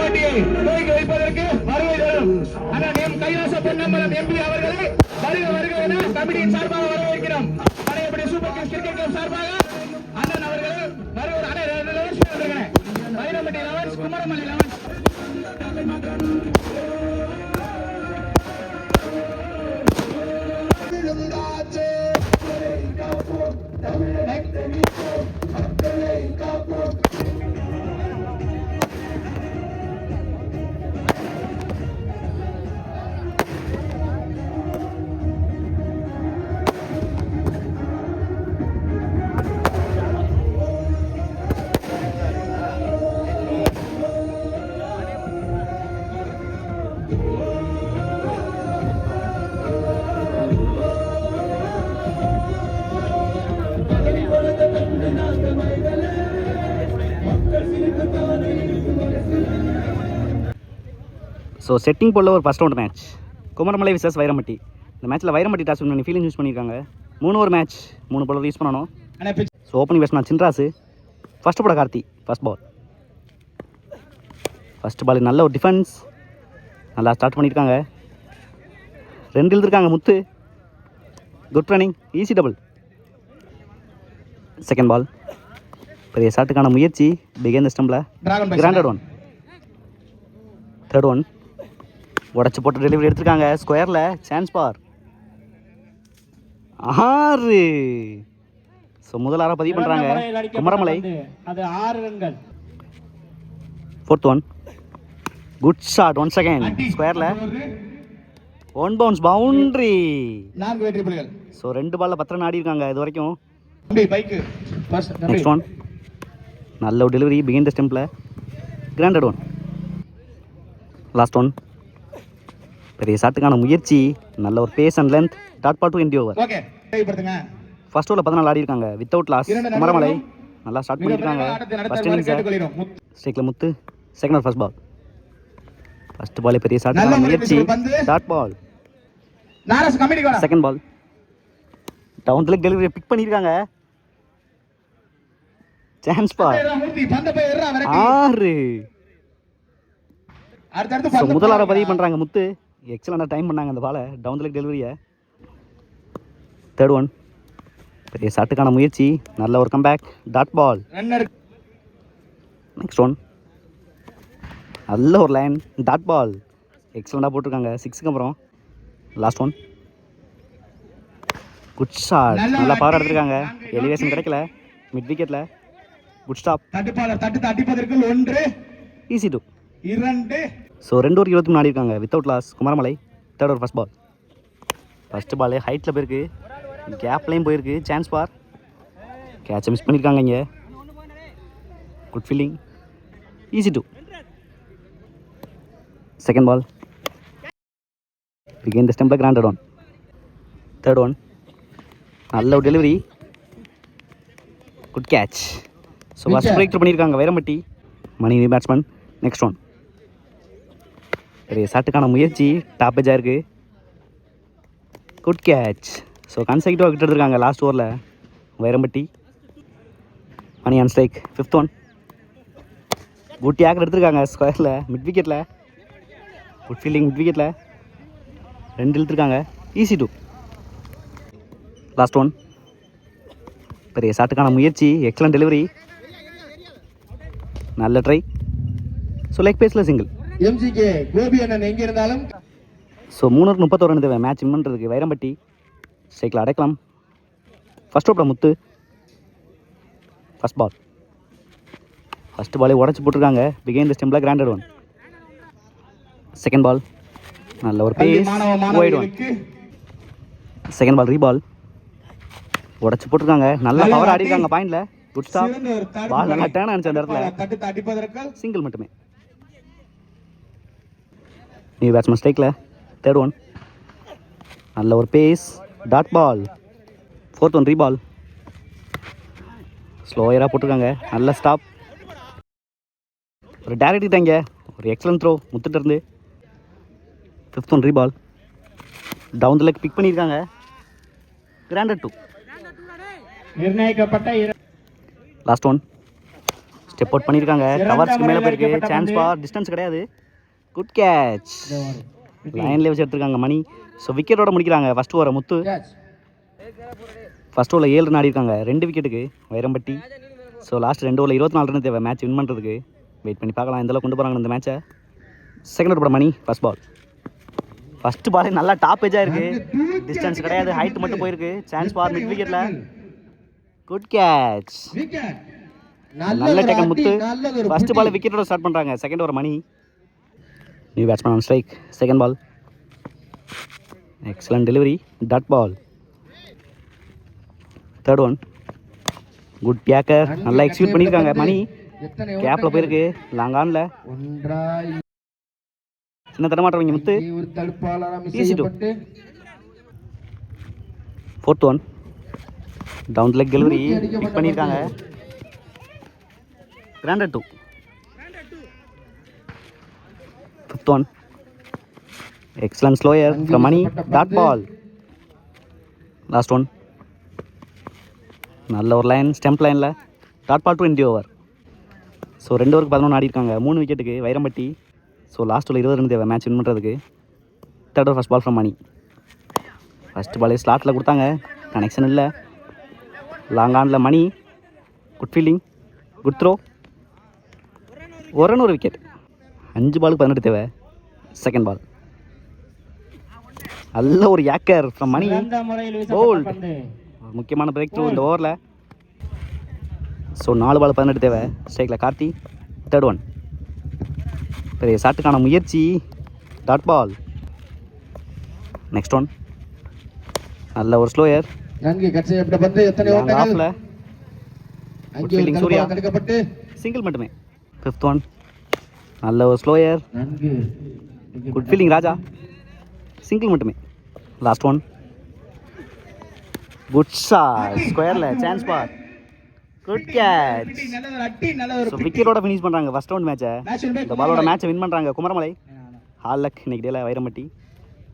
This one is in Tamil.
போட்டியை துவக்கி வைப்பதற்கு வருகை தரும் அண்ணன் எம் கைலாச பொன்னம்பலம் எம்பி அவர்களை வருக வருக என கமிட்டியின் சார்பாக வரவேற்கிறோம். பழையபடி சூப்பர் கிங்ஸ் கிரிக்கெட் கிளப் சார்பாக அண்ணன் அவர்கள் வருகிற அண்ணன் Vairampatti elevens Kumaramalai elevens so setting போல ஒரு first round match Kumaramalai versus Vairampatti. இந்த மேட்ச்சில் வைரம்பட்டி டாஸ் பண்ணி ஃபீலிங் யூஸ் பண்ணியிருக்காங்க. 3 ஓவர் மேட்ச் 3 பாலர் யூஸ் பண்ணணும். So opening batsman Chinrasu, first போட Karthi, first ball. First ball நல்ல ஒரு டிஃபென்ஸ், நல்லா ஸ்டார்ட் பண்ணியிருக்காங்க. 2 எழுதிருக்காங்க Muthu, good running, easy double. Second ball பெரிய ஷாட்டுக்கான முயற்சி, பிகேன் த ஸ்டம்பில், கிராண்டட் ஒன். தேர்ட் ஒன் உடச்சி போட்டு டெலிவரி எடுத்திருக்காங்க ஸ்கொயரில், சான்ஸ் பார் 6. ஸோ முதல் 6 பதிவு பண்ணுறாங்க Kumaramalai. Fourth one good shot, once again ஸ்கொயரில், 1 பவுன்ஸ் பவுண்ட்ரி. ஸோ 2 பாலில் 10 ரன் ஆடி இருக்காங்க இது வரைக்கும். நெக்ஸ்ட் ஒன் நல்ல ஒரு டெலிவரி, பிகின் த ஸ்டெம்பில், கிராண்டட் ஒன். லாஸ்ட் ஒன் பெரிய ஷாட்டுக்கான முயற்சி, நல்ல ஒரு pace and length, dot ball to end over. First ஓவரில் 14 ஆடி இருக்காங்க வித்தவுட் லாஸ். குமரமலை நல்லா ஸ்டார்ட் பண்ணியிருக்காங்க. ஃபர்ஸ்ட் இன்னிங்ஸ் ஸ்ட்ரைக்கில் Muthu, second over first ball. First பாலே பெரிய ஷாட்டுக்கான முயற்சி, dot ball. Second ball down the leg delivery pick பண்ணியிருக்காங்க, சான்ஸ் பால் 6. முதல் 6 பதிவு பண்ணுறாங்க முத்து, எக்ஸலண்டாக டைம் பண்ணாங்க அந்த பாலை, டவுன் தி லெக் டெலிவரியை. தேர்ட் ஒன் பெரிய ஷாட்டுக்கான முயற்சி, நல்ல ஒரு comeback, dot ball. Next one நல்ல ஒரு லைன், டாட் பால், எக்ஸலண்டாக போட்டிருக்காங்க 6க்கு அப்புறம். லாஸ்ட் ஒன் குட் ஷாட், நல்லா பவர் எடுத்திருக்காங்க, எலிவேஷன் கிடைக்கல, மிட் விக்கெட்டில், good stop, easy two. So 2 over 20 ஆடி இருக்காங்க without loss Kumaramalai. Third over first ball. First ball ஹைட்டில் போயிருக்கு, கேப்லேயும் போயிருக்கு, சான்ஸ் பார், கேட்சை மிஸ் பண்ணியிருக்காங்க இங்கே, good fielding, easy two. Second ball begin the ஸ்டெம்பில், கிராண்டட் ஒன். தேர்ட் ஒன் நல்ல ஒரு delivery, good catch. So first break பண்ணியிருக்காங்க Vairampatti, Mani batsman. Next one பெரிய ஷாட்டுக்கான முயற்சி, டாப்பேஜாக இருக்குது, குட் கேட்ச். ஸோ கன்செக்டிவாக விட்டு எடுத்துருக்காங்க லாஸ்ட் ஓவரில் Vairampatti. Mani on strike. Fifth one good yorker எடுத்துருக்காங்க ஸ்கொயரில், மிட் விக்கெட்டில், குட் ஃபீல்டிங், மிட் விக்கெட்டில் 2 இழுத்துருக்காங்க, ஈஸி டூ. லாஸ்ட் ஒன் பெரிய ஷாட்டுக்கான முயற்சி, எக்ஸலண்ட் டெலிவரி, நல்ல ட்ரை. ஸோ லெக் பேஸில் சிங்கிள். எம்ஜிகே கோபி அண்ணன் எங்கே இருந்தாலும். ஸோ 331 ரன் தேவை மேட்ச் வின் பண்ணுறதுக்கு வைரம்பட்டி. ஸ்ட்ரைக்கில் அடைக்கலாம். ஃபஸ்ட் ஓவரில் முத்து, ஃபஸ்ட் பால். ஃபஸ்ட் பாலே உடச்சி போட்டிருக்காங்க, பிகைன் த ஸ்டெம்பில், கிராண்டட் ஒன். செகண்ட் பால் நல்ல ஒரு pace, wide one. Second ball reball, உடச்சி போட்டிருக்காங்க, நல்லா பவர் ஆடி இருக்காங்க பாயிண்டில், குட் ஸ்டாப். பால் நல்லா டேர்ன் ஆனிச்சு அந்த இடத்துல, சிங்கிள் மட்டுமே. நியூ பேட்ஸ்மேன் ஸ்ட்ரைக்கில். தேர்ட் ஒன் நல்ல ஒரு pace, dot ball. Fourth one reball, ஸ்லோயராக போட்டிருக்காங்க, நல்ல ஸ்டாப், ஒரு டேரக்ட் தாங்க, ஒரு எக்ஸலன்ட் த்ரோ முத்துட்டு இருந்து. Fifth one reball, down the leg pick பண்ணியிருக்காங்க, கிராண்டட் டூ. நிர்ணயிக்கப்பட்ட லாஸ்ட் ஒன் ஸ்டெப் அவுட் பண்ணியிருக்காங்க. கவர்ஸ்க்கு மேலே போயிருக்கு. சான்ஸ் பார், டிஸ்டன்ஸ் கிடையாது. Good catch. லைன்லேயே வச்சு எடுத்துருக்காங்க மணி. ஸோ விக்கெட்டோட முடிக்கிறாங்க ஃபஸ்ட் ஓவரை முத்து. ஃபஸ்ட் ஓவரில் 7 ரன் ஆடிருக்காங்க, 2 விக்கெட்டுக்கு வைரம்பட்டி. ஸோ லாஸ்ட் 2 ஓவரில் 24 ரன் தேவை மேட்ச் வின் பண்ணுறதுக்கு. வெயிட் பண்ணி பார்க்கலாம் எந்தளவு கொண்டு போகிறாங்க இந்த மேட்சை. செகண்ட் ஓவர் போட மணி ஃபஸ்ட் பால். ஃபஸ்ட்டு பாலே நல்லா டாப் ஏஜாக இருக்குது. டிஸ்டன்ஸ் கிடையாது, ஹைட் மட்டும் போயிருக்கு. சான்ஸ் பார் மிட் விக்கெட்டில். Good catch. நல்ல டேக்கன் முத்து. ஃபஸ்ட்டு பால் விக்கெட்டோட ஸ்டார்ட் பண்ணுறாங்க. Second over Mani. New batsman on strike. Second ball. Excellent delivery. Dot ball. Third one. Good பேக்கர். நல்லா எக்ஸிக்யூட் பண்ணியிருக்காங்க மணி. கேப்பில் போயிருக்கு. லாங் ஆனில் சின்ன தரமாட்டவங்க Muthu. Easy two. Fourth one. Down leg delivery hit பண்ணியிருக்காங்க. Granted 2. Fifth one. Excellent slower from Mani. Dot ball. Last one. நல்ல ஒரு லைன், ஸ்டெம்ப் லைனில். Dot ball to end over. So 2 ஓவருக்கு 11 ஆடிருக்காங்க, 3 விக்கெட்டுக்கு Vairampatti. So last over 20 run தேவை மேட்ச் வின் பண்ணுறதுக்கு. Third over first ball from Mani. First பாலே ஸ்லாட்டில் கொடுத்தாங்க, கனெக்ஷன் இல்லை. லாங் ஆனில் Mani. Good fielding, good throw. ஒரு ரன் ஒரு விக்கெட். 5 பாலுக்கு 18 தேவை. Second ball. நல்ல ஒரு யாக்கர் ஃப்ரம் மணி. போல்ட். முக்கியமான பிரேக் த்ரூ இந்த ஓவரில். ஸோ 4 பால் 18 தேவை. ஸ்ட்ரைக்கில் கார்த்தி. Third one. பெரிய ஷாட்டுக்கான முயற்சி. Dot ball. Next one. நல்ல ஒரு ஸ்லோயர். ஆஃப்ல குட் ஃபீல்டிங் சூர்யா. சிங்கிள் மட்டுமே. Fifth one. நல்ல ஒரு slower. Good fielding Raja. Single மட்டுமே. Last one. Good shot. ஸ்கொயரில் சான்ஸ் பார். Good catch. ஸோ விக்கெட்டோட ஃபினிஷ் பண்ணுறாங்க ஃபர்ஸ்ட் ரவுண்ட் மேட்சை. இந்த பாலோட மேட்சை வின் பண்ணுறாங்க குமரமலை. ஹால் லக் இன்னைக்கு டேல வைரம்பட்டி.